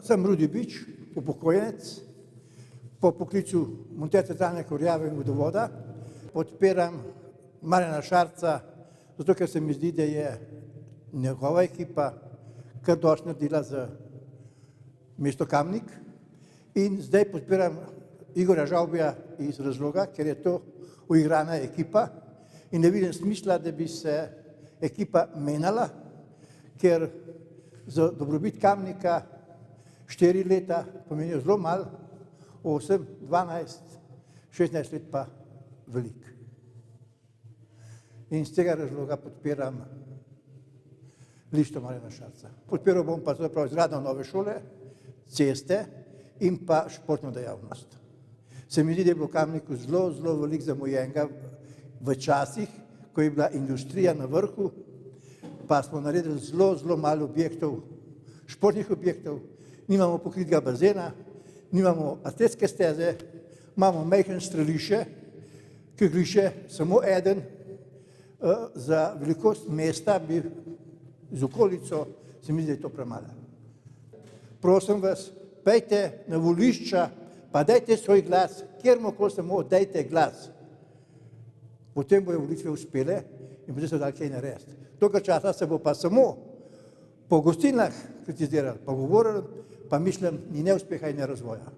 Sem Rudi Bič, upokojenec, po poklicu monter centralne kurjave in vodovoda. Podpiram Marjana Šarca, zato ker se mi zdi, da je njegova ekipa kar dosti naredila za mesto Kamnik. In zdaj podpiram Igorja Žavbija iz razloga, ker je to uigrana ekipa in ne vidim smisla, da bi se ekipa menjala, ker za dobrobit Kamnika 4 leta pomenijo zelo malo, 8, 12, 16 let pa veliko. In z tega razloga podpiram listo Marjana Šarca. Podpiral bom pa izgradnjo nove šole, ceste in pa športno dejavnost. Se mi zdi, da je bilo v Kamniku zelo, zelo veliko zamujenega v časih, ko je bila industrija na vrhu, pa smo naredili zelo, zelo malo objektov, športnih objektov, nimamo pokritega bazena, nimamo atletske steze, imamo majhno strelišče, kegljišče, samo eden, za velikost mesta bi z okolico, se mi zdi, da je to premalo. Prosim vas, pejte na volišča, pa dajte svoj glas, kjerkoli samo dajte glas. Potem bojo volitve uspele in potem se da kaj narediti. Toga časa se bo pa samo po gostilnah kritizirali, pa govorili, pa mislim, ni neuspeha in ne razvoja.